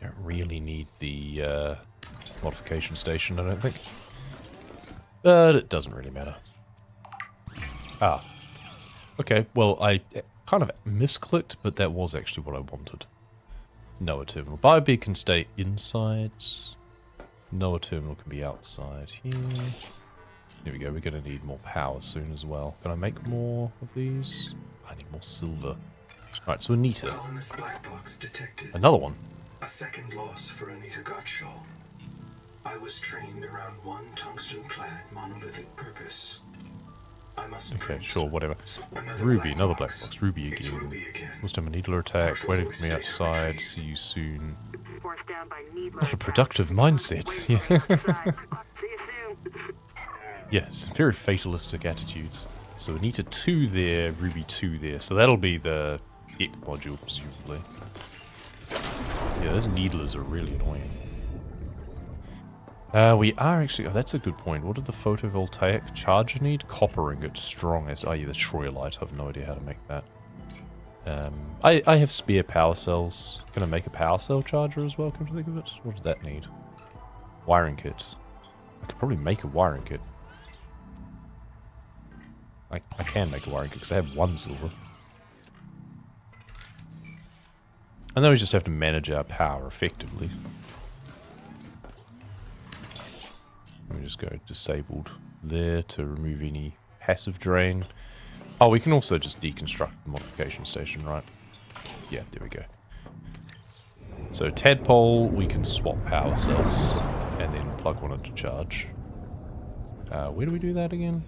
Don't really need the modification station, I don't think. But it doesn't really matter. Ah. Okay, well, I kind of misclicked, but that was actually what I wanted. Noah terminal. Biobead can stay inside. Noah terminal can be outside here. Here we go, we're going to need more power soon as well. Can I make more of these? I need more silver. Right, so Anita. Colonist black box detected. Another one. A second loss for Anita Gottschall. I was trained around one tungsten-clad monolithic purpose. I must. Okay, sure, whatever. Another Ruby, another box. black box. Ruby It's again. Ruby again. Must have a needler attack. Partial Waiting voice for me data outside. retrieved. See you soon. Forced down by needler What a attack. productive mindset. Waiting Yeah. for me outside. See you soon. Yes, very fatalistic attitudes. So Anita 2 there, Ruby 2 there. So that'll be the depth module, presumably. Yeah, those needlers are really annoying. We are actually... Oh, that's a good point. What did the photovoltaic charger need? Copper ingot, strong as... Oh, yeah, the Troyelite. I have no idea how to make that. I have spare power cells. Can I make a power cell charger as well, come to think of it? What does that need? Wiring kit. I could probably make a wiring kit. I can make a wiring kit because I have 1 silver. And then we just have to manage our power effectively. Let me just go disabled there to remove any passive drain. Oh, we can also just deconstruct the modification station, right? Yeah, there we go. So tadpole, we can swap power cells and then plug one into charge. Where do we do that again?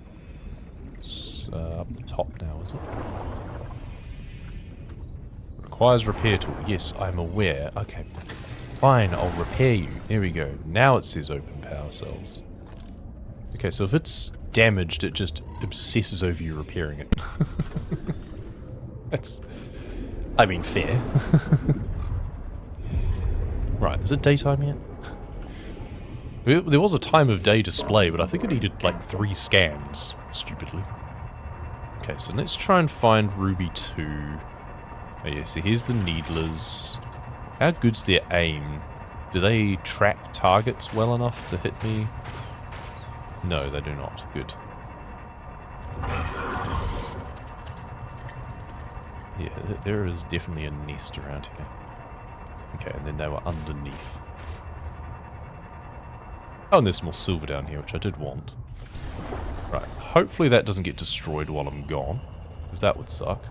It's up the top now, is it? Requires repair tool. Yes, I'm aware. Okay, fine, I'll repair you. There we go. Now it says open power cells. Okay, so if it's damaged, it just obsesses over you repairing it. That's... I mean, fair. Right, is it daytime yet? There was a time of day display, but I think it needed like 3 scans, stupidly. Okay, so let's try and find Ruby 2. Oh yeah, so here's the needlers. How good's their aim? Do they track targets well enough to hit me? No, they do not. Good. Yeah, there is definitely a nest around here. Okay, and then they were underneath. Oh, and there's more silver down here, which I did want. Right, hopefully that doesn't get destroyed while I'm gone, because that would suck.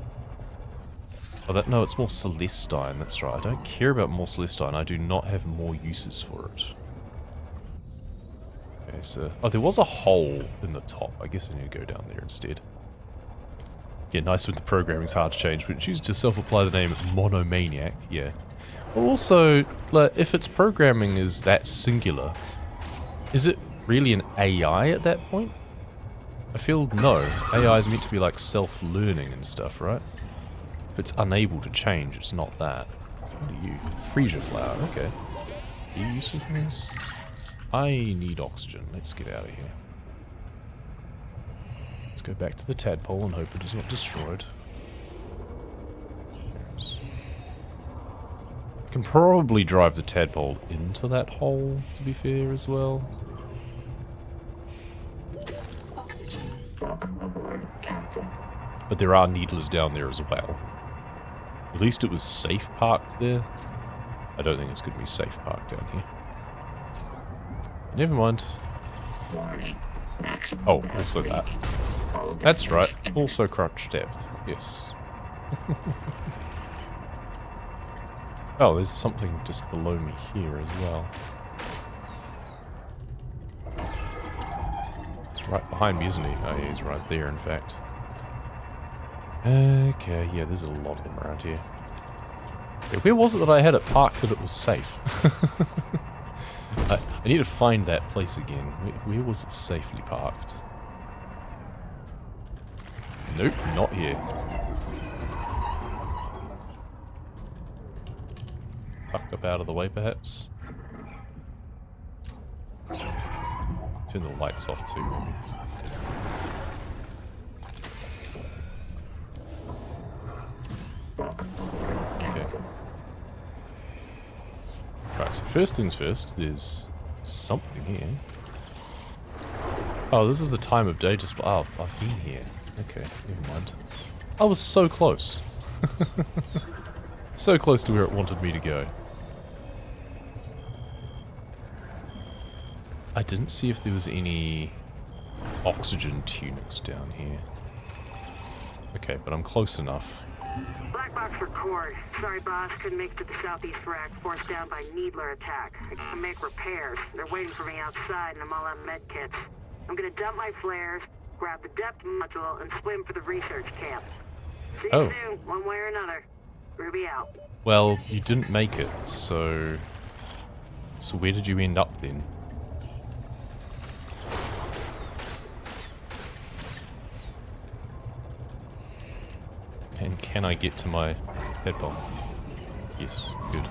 Oh, no, it's more Celestine, that's right. I don't care about more Celestine, I do not have more uses for it. Okay, so... Oh, there was a hole in the top. I guess I need to go down there instead. Yeah, nice when the programming's hard to change, but choose to self-apply the name Monomaniac, yeah. Also, like, if its programming is that singular, is it really an AI at that point? I feel no. AI is meant to be like self-learning and stuff, right? If it's unable to change, it's not that. What are you? Freesia flower, okay. Are you useful for this? I need oxygen. Let's get out of here. Let's go back to the tadpole and hope it is not destroyed. I can probably drive the tadpole into that hole, to be fair, as well. Oxygen. But there are needlers down there as well. At least it was safe parked there. I don't think it's going to be safe parked down here. Never mind. Oh, also that. That's right. Also crunch depth. Yes. Oh, there's something just below me here as well. It's right behind me, isn't he? Oh, yeah, he's right there, in fact. Okay, yeah, there's a lot of them around here. Yeah, where was it that I had it parked that it was safe? I need to find that place again. Where was it safely parked? Nope, not here. Tucked up out of the way, perhaps? Turn the lights off too, maybe. Okay. So first things first, there's something here. Oh, this is the time of day display. Oh, I've been here. Okay, never mind. I was so close. So close to where it wanted me to go. I didn't see if there was any oxygen tunics down here. Okay, but I'm close enough. Black box record. Sorry, boss. Couldn't make it to the southeast rack. Forced down by Needler attack. I can make repairs. They're waiting for me outside, and I'm all out of med kits. I'm gonna dump my flares, grab the depth module, and swim for the research camp. See you soon, one way or another. Ruby out. Well, you didn't make it, so... So where did you end up then? And can I get to my head bomb? Yes, good.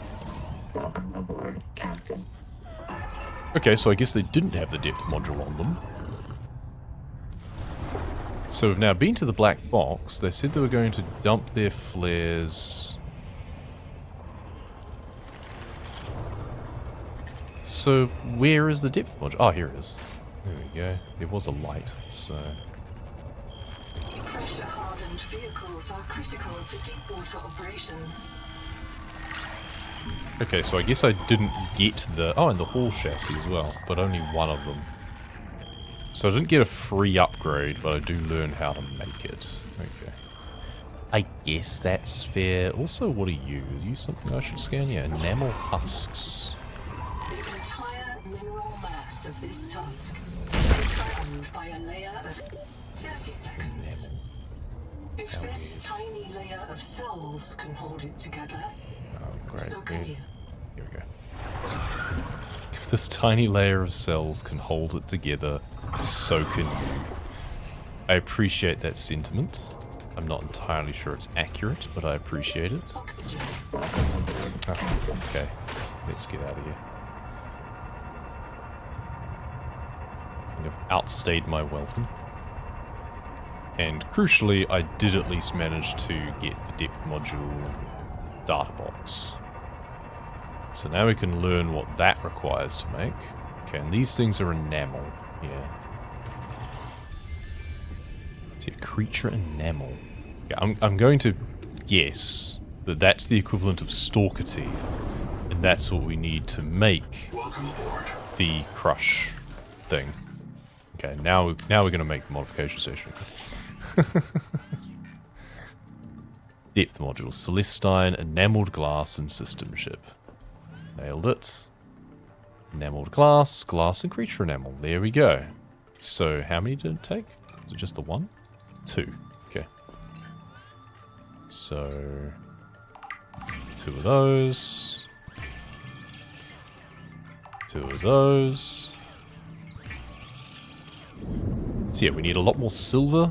Okay, so I guess they didn't have the depth module on them. So we've now been to the black box. They said they were going to dump their flares. So where is the depth module? Oh, here it is. There we go. There was a light, so... Pressure-hardened vehicles are critical to deep water operations. Okay, so I guess I didn't get the... Oh, and the hull chassis as well, but only one of them. So I didn't get a free upgrade, but I do learn how to make it. Okay. I guess that's fair. Also, what are you? Are you something I should scan? Yeah, enamel husks. The entire mineral mass of this tusk is bound by a layer of 30 seconds. If this tiny layer of cells can hold it together, Oh, great. so can you. Here we go. If this tiny layer of cells can hold it together, so can you. I appreciate that sentiment. I'm not entirely sure it's accurate, but I appreciate it. Oxygen. Oh, okay. Let's get out of here. I've outstayed my welcome. And crucially, I did at least manage to get the depth module data box. So now we can learn what that requires to make. Okay, and these things are enamel. Yeah. See, creature enamel. Yeah, I'm going to guess that that's the equivalent of stalker teeth. And that's what we need to make Welcome aboard. the crush thing. Okay, now we're going to make the modification station. Depth module, Celestine, enameled glass, and system ship. Nailed it. Enameled glass, glass, and creature enamel. There we go. So, how many did it take? Is it just the one? 2. Okay. So, 2 of those. 2 of those. So yeah, we need a lot more silver.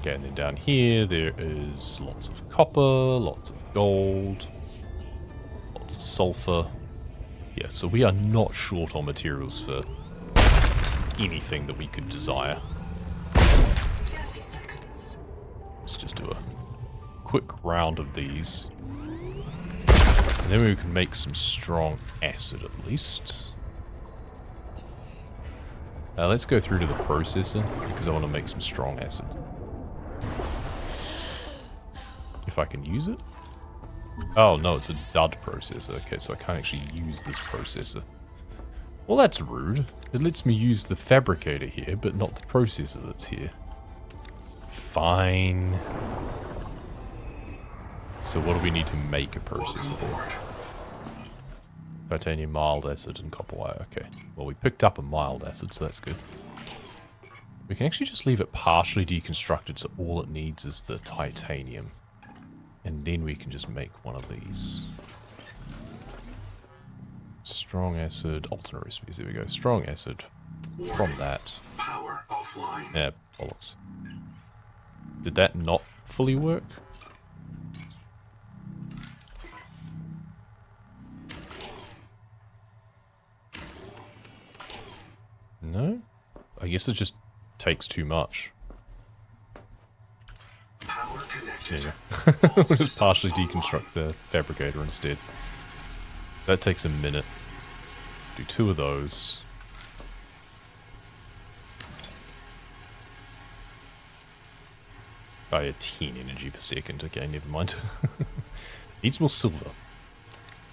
Okay, and then down here there is lots of copper, lots of gold, lots of sulfur. Yeah, so we are not short on materials for anything that we could desire. 30 seconds. Let's just do a quick round of these. And then we can make some strong acid at least. Let's go through to the processor, because I want to make some strong acid. If I can use it? Oh, no, it's a dud processor. Okay, so I can't actually use this processor. Well, that's rude. It lets me use the fabricator here, but not the processor that's here. Fine. So what do we need to make a processor? Titanium, mild acid, and copper wire. Okay. Well, we picked up a mild acid, so that's good. We can actually just leave it partially deconstructed, so all it needs is the titanium. And then we can just make one of these. Strong acid, alternate recipes. There we go. Strong acid from that. Power offline. Yeah, bollocks. Did that not fully work? No? I guess it just takes too much. Power connected. There you go. We'll just partially deconstruct the fabricator instead. That takes a minute. Do 2 of those. Oh yeah, 10 energy per second. Okay, never mind. Needs more silver.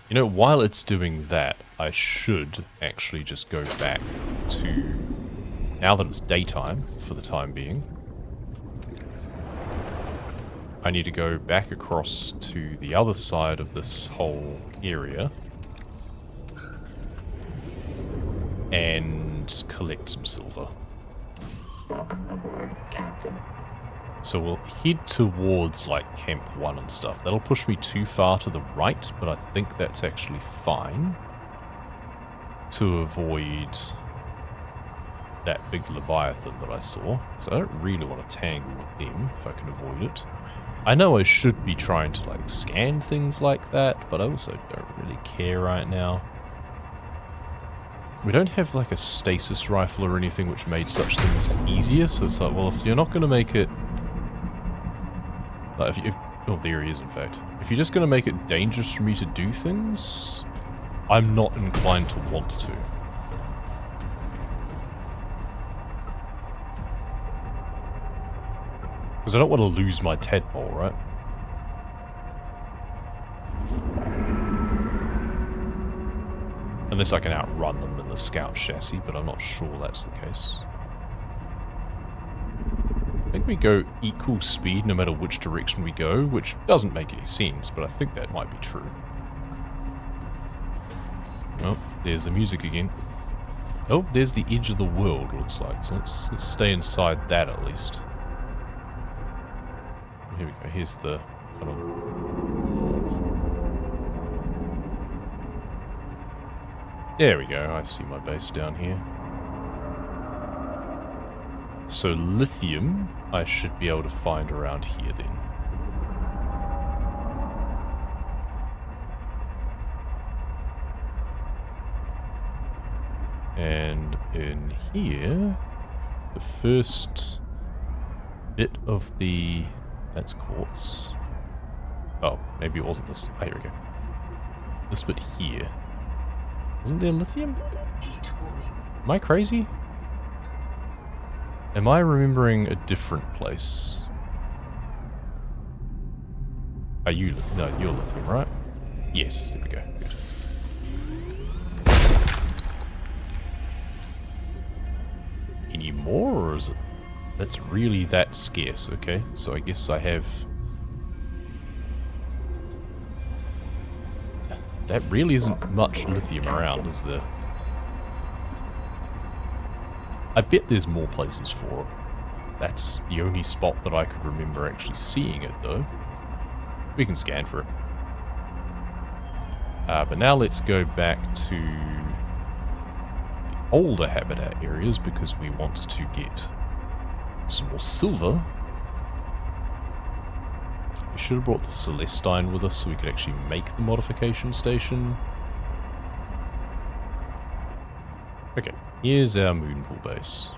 You know, while it's doing that, I should actually just go back to... Now that it's daytime, for the time being, I need to go back across to the other side of this whole area and collect some silver. So we'll head towards, like, Camp 1 and stuff. That'll push me too far to the right, but I think that's actually fine to avoid that big Leviathan that I saw. So I don't really want to tangle with them if I can avoid it. I know I should be trying to, like, scan things like that, but I also don't really care right now. We don't have, like, a stasis rifle or anything which made such things easier, so it's like, well, if you're not going to make it... Like, oh, there he is, in fact. If you're just going to make it dangerous for me to do things, I'm not inclined to want to. Because I don't want to lose my tadpole, right? Unless I can outrun them in the scout chassis, but I'm not sure that's the case. I think we go equal speed no matter which direction we go, which doesn't make any sense, but I think that might be true. Oh, there's the music again. Oh, there's the edge of the world, looks like. So let's stay inside that at least. Here we go, here's the kind of... There we go, I see my base down here. So lithium, I should be able to find around here then. And in here, the first bit of the... That's quartz. Oh, maybe it wasn't this. Oh, here we go. This bit here. Isn't there lithium? Am I crazy? Am I remembering a different place? Are you... No, you're lithium, right? Yes, there we go. Good. Any more, or is it... That's really that scarce, okay? So I guess I have... That really isn't much lithium around, is there? I bet there's more places for it. That's the only spot that I could remember actually seeing it, though. We can scan for it. But now let's go back to the older habitat areas because we want to get some more silver. We should have brought the Celestine with us so we could actually make the modification station. Okay, here's our Moonpool base.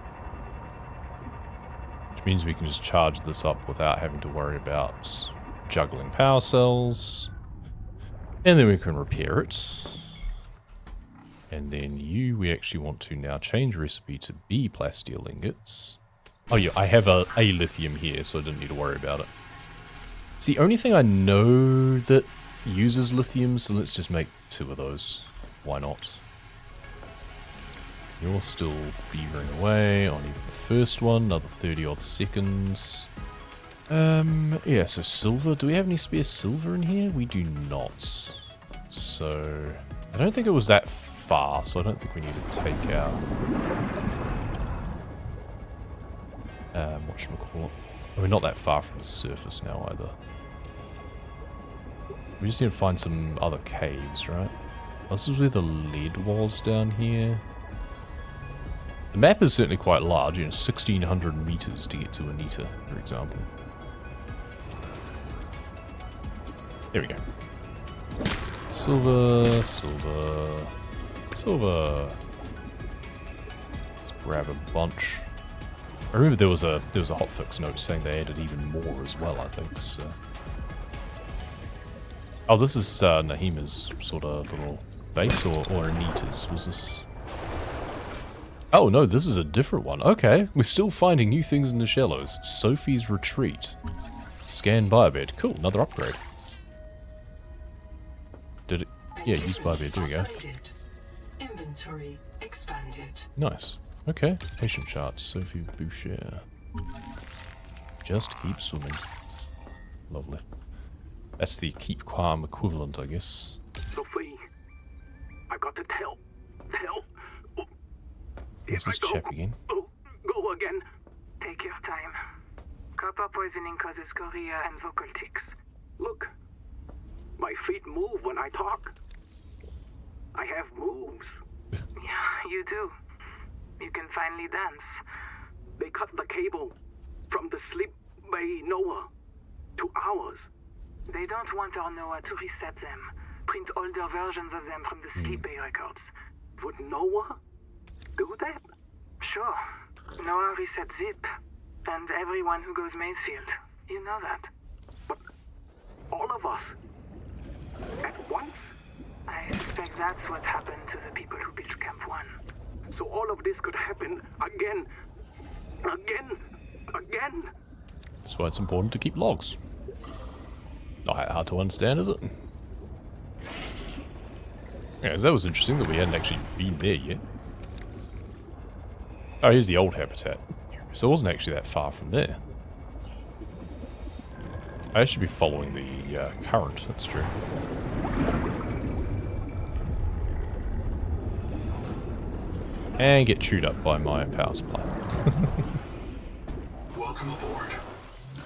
Which means we can just charge this up without having to worry about juggling power cells. And then we can repair it. And then we actually want to now change recipe to be plasteel ingots. Oh yeah, I have a lithium here, so I didn't need to worry about it. It's the only thing I know that uses lithium, so let's just make 2 of those. Why not? You're still beavering away on even the first one, another 30 odd seconds. Yeah, so silver. Do we have any spare silver in here? We do not. So, I don't think it was that far, so I don't think we need to take out... whatchamacallit. We're not that far from the surface now either. We just need to find some other caves, right? This is where the lead was down here. The map is certainly quite large, you know, 1,600 meters to get to Anita, for example. There we go. Silver, silver, silver. Let's grab a bunch. I remember there was a hotfix note saying they added even more as well, I think, so. Oh, this is Nahima's sort of little base or Anita's? Was this... Oh no, this is a different one. Okay, we're still finding new things in the shallows. Sophie's Retreat. Scan biobed. Cool, another upgrade. Did it? Yeah, use biobed. There we go. Inventory expanded. Nice. Okay, patient charts. Sophie Boucher. Just keep swimming. Lovely. That's the keep calm equivalent, I guess. Sophie, I got to tell. What's this chap again? Go again. Take your time. Copper poisoning causes chorea and vocal tics. Look, my feet move when I talk. I have moves. Yeah, you do. You can finally dance. They cut the cable from the sleep bay Noah to ours. They don't want our Noah to reset them. Print older versions of them from the sleep bay records. Would Noah do that? Sure. Noah resets Zip. And everyone who goes Mazefield. You know that. But all of us at once? I suspect that's what happened to the people who built Camp 1. So all of this could happen again. That's why it's important to keep logs. Not hard to understand, is it? Yeah, that was interesting that we hadn't actually been there yet. Oh, here's the old habitat. So it wasn't actually that far from there. I should be following the current, that's true. And get chewed up by my power supply. Welcome aboard.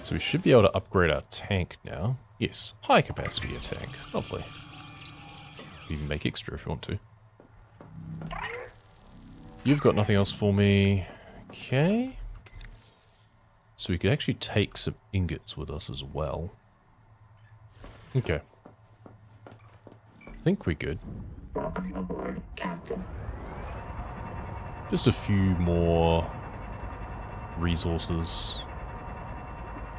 So we should be able to upgrade our tank now. Yes, high capacity tank. Lovely. Even make extra if you want to. You've got nothing else for me. Okay. So we could actually take some ingots with us as well. Okay. I think we're good. Welcome aboard, Captain. Just a few more resources.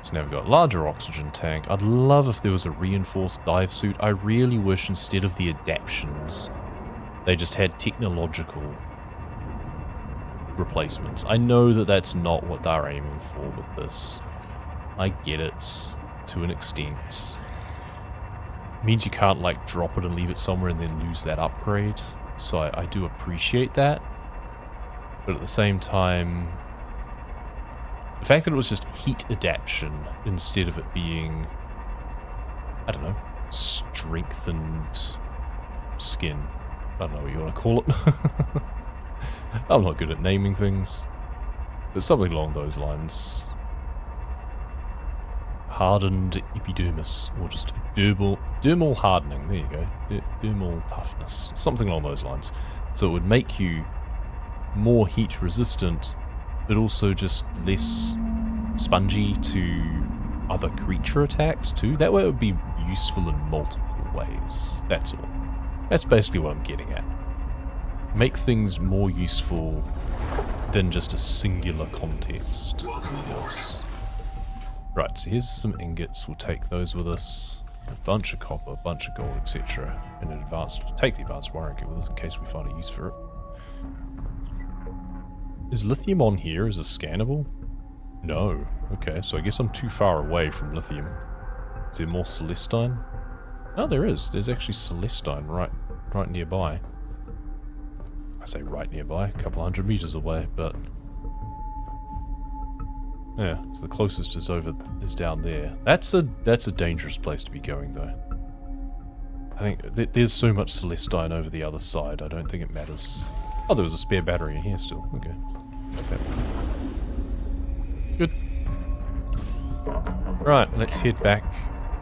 So now we've got larger oxygen tank. I'd love if there was a reinforced dive suit. I really wish instead of the adaptions, they just had technological replacements. I know that that's not what they're aiming for with this. I get it to an extent. It means you can't like drop it and leave it somewhere and then lose that upgrade. So I do appreciate that. But at the same time, the fact that it was just heat adaptation instead of it being, I don't know, strengthened skin. I don't know what you want to call it. I'm not good at naming things. But something along those lines. Hardened epidermis, or just dermal hardening. There you go. Dermal toughness. Something along those lines. So it would make you more heat resistant, but also just less spongy to other creature attacks too. That way it would be useful in multiple ways. That's all. That's basically what I'm getting at. Make things more useful than just a singular context. Yes. Right, so here's some ingots. We'll take those with us. A bunch of copper, a bunch of gold, etc. And an advanced, take the advanced wiring kit with us in case we find a use for it. Is lithium on here? Is it scannable? No. Okay, so I guess I'm too far away from lithium. Is there more Celestine? Oh, there is. There's actually Celestine right nearby. I say right nearby, a couple 100 meters away, but yeah, so the closest is down there. That's a dangerous place to be going though. I think there's so much Celestine over the other side, I don't think it matters. Oh, there was a spare battery in here still. Okay. Good. Right, let's head back,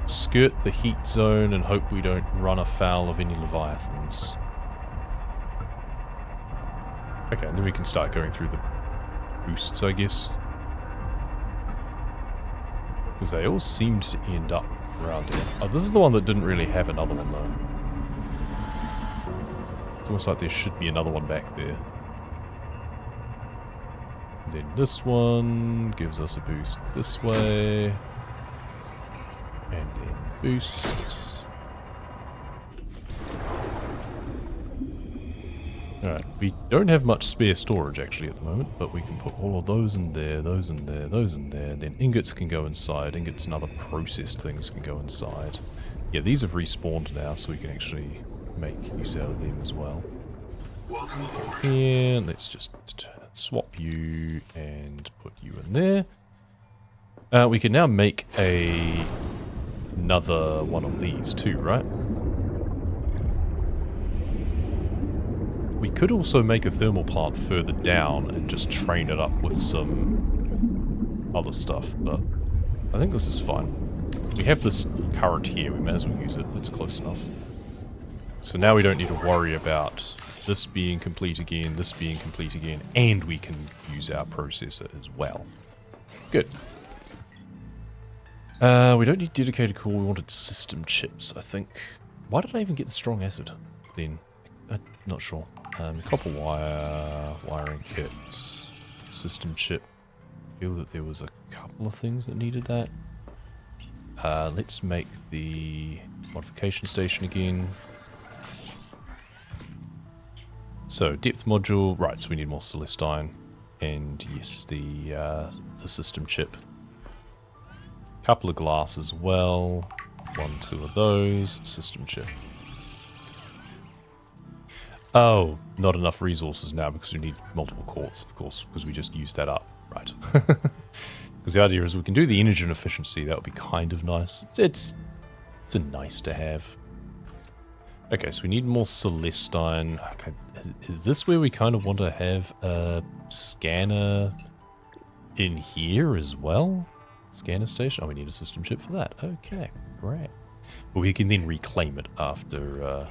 skirt the heat zone, and hope we don't run afoul of any leviathans. Okay, and then we can start going through the boosts, I guess. Because they all seem to end up around here. Oh, this is the one that didn't really have another one, though. It's almost like there should be another one back there. And then this one gives us a boost this way. And then boost. Alright, we don't have much spare storage actually at the moment, but we can put all of those in there, those in there, those in there. Then ingots can go inside. Ingots and other processed things can go inside. Yeah, these have respawned now, so we can actually make use out of them as well. Welcome aboard. And let's just swap you and put you in there. We can now make another one of these too, right? We could also make a thermal plant further down and just train it up with some other stuff, but I think this is fine. We have this current here, we may as well use it, it's close enough. So now we don't need to worry about this being complete again, this being complete again, and we can use our processor as well. Good. We don't need dedicated core, we wanted system chips, I think. Why did I even get the strong acid then? I'm not sure. Copper wire, wiring kits, system chip. I feel that there was a couple of things that needed that. Let's make the modification station again. So, depth module, right, so we need more Celestine. And yes, the system chip. Couple of glass as well. 1, 2 of those, system chip. Oh, not enough resources now because we need multiple quartz, of course, because we just used that up. Right. Because the idea is we can do the energy efficiency, that would be kind of nice. It's a nice to have. Okay, so we need more Celestine. Okay, is this where we kind of want to have a scanner in here as well? Scanner station? Oh, we need a system chip for that. Okay, great. But we can then reclaim it after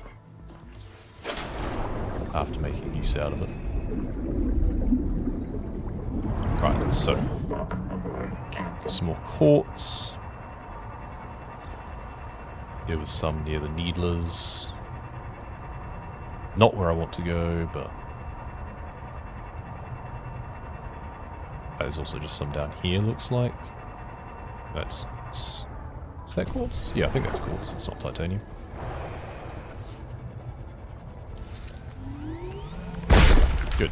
making use out of it. Right, so some more quartz. There was some near the needlers. Not where I want to go, but there's also just some down here, looks like. Is that quartz? Yeah, I think that's quartz. It's not titanium. Good.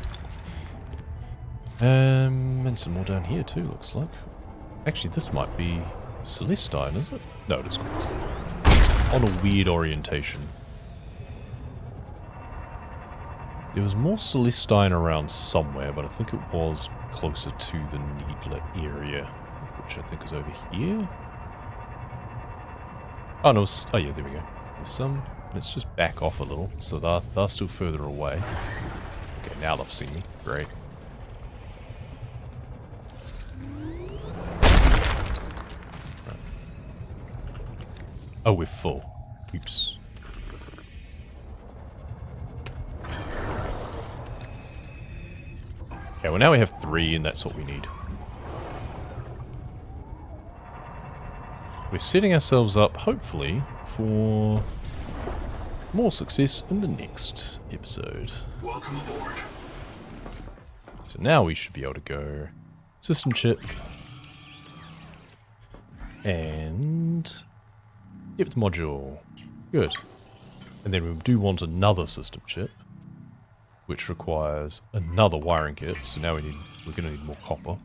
And some more down here too, looks like. Actually, this might be Celestine, is it? No, it is quartz. On a weird orientation. There was more Celestine around somewhere, but I think it was closer to the Needler area, which I think is over here. Oh no, oh yeah, there we go. There's some. Let's just back off a little, so they're still further away. Okay, now they've seen me. Great. Right. Oh, we're full. Oops. Okay, well now we have 3 and that's what we need. We're setting ourselves up, hopefully, for more success in the next episode. Welcome aboard. So now we should be able to go system chip and depth module. Good. And then we do want another system chip, which requires another wiring kit. So now we're going to need more copper.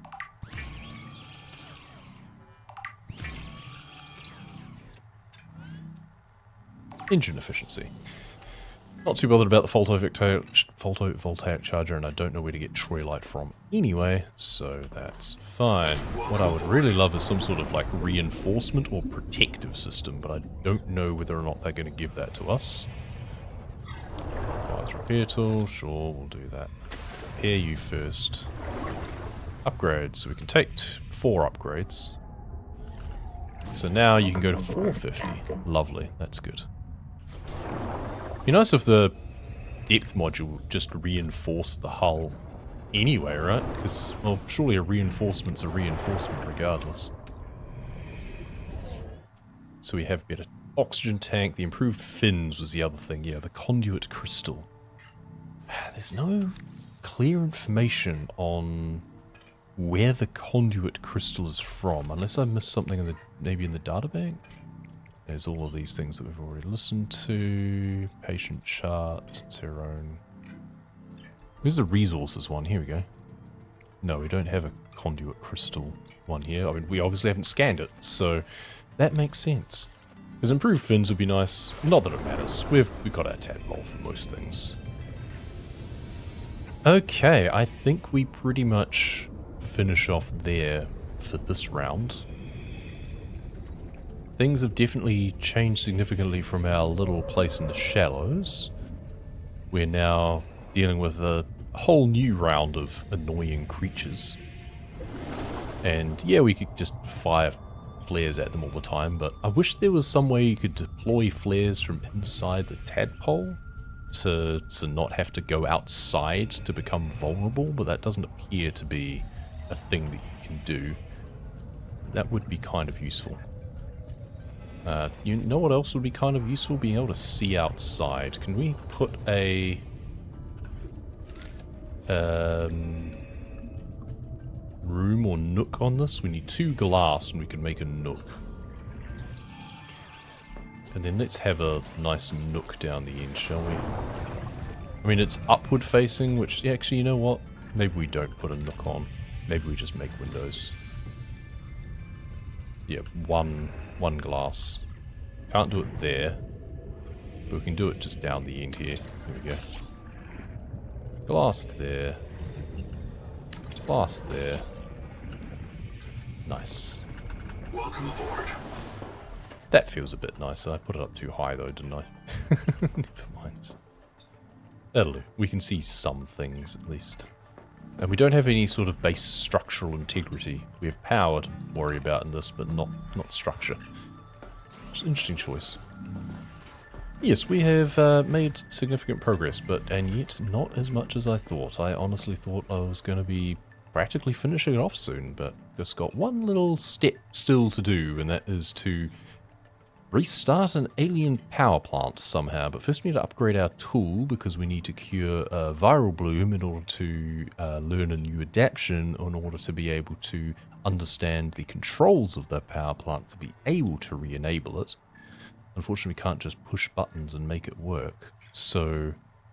Engine efficiency. Not too bothered about the photovoltaic charger, and I don't know where to get troilite from anyway, so that's fine. What I would really love is some sort of like reinforcement or protective system, but I don't know whether or not they're going to give that to us. Repair tool, sure, we'll do that. Repair you first. Upgrades, so we can take 4 upgrades. So now you can go to 450. Lovely, that's good. Be nice if the depth module just reinforced the hull anyway, right? Because, well, surely a reinforcement's a reinforcement regardless. So we have better oxygen tank. The improved fins was the other thing. Yeah, the conduit crystal. There's no clear information on where the conduit crystal is from, unless I missed something in the maybe in the databank. There's all of these things that we've already listened to. Patient chart, Tyrone. Where's the resources one? Here we go. No, we don't have a conduit crystal one here. I mean, we obviously haven't scanned it, so that makes sense. Because improved fins would be nice. Not that it matters. We've got our tadpole for most things. Okay, I think we pretty much finish off there for this round. Things have definitely changed significantly from our little place in the shallows. We're now dealing with a whole new round of annoying creatures. And yeah, we could just fire flares at them all the time, but I wish there was some way you could deploy flares from inside the tadpole to not have to go outside to become vulnerable, but that doesn't appear to be a thing that you can do. That would be kind of useful. You know what else would be kind of useful? Being able to see outside. Can we put a room or nook on this? We need 2 glass and we can make a nook. And then let's have a nice nook down the end, shall we? I mean, it's upward facing, which actually, you know what? Maybe we don't put a nook on. Maybe we just make windows. Yeah, one glass. Can't do it there, but we can do it just down the end here. There we go. Glass there. Glass there. Nice. Welcome aboard. That feels a bit nicer. I put it up too high though, didn't I? Never mind. That'll do. We can see some things at least. And we don't have any sort of base structural integrity. We have power to worry about in this, but not structure. It's an interesting choice. Yes, we have made significant progress, and yet not as much as I thought. I honestly thought I was going to be practically finishing it off soon, but just got one little step still to do, and that is to restart an alien power plant somehow. But first we need to upgrade our tool, because we need to cure a viral bloom in order to learn a new adaptation, in order to be able to understand the controls of the power plant to be able to re-enable it. Unfortunately, we can't just push buttons and make it work. So,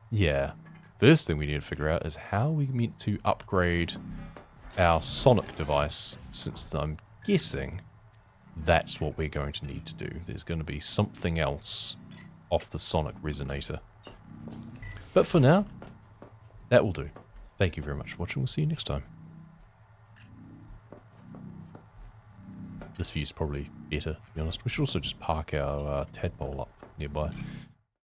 yeah. First thing we need to figure out is how we meant to upgrade our sonic device, since I'm guessing that's what we're going to need to do. There's going to be something else off the sonic resonator. But for now, that will do. Thank you very much for watching. We'll see you next time. This view's probably better, to be honest. We should also just park our tadpole up nearby.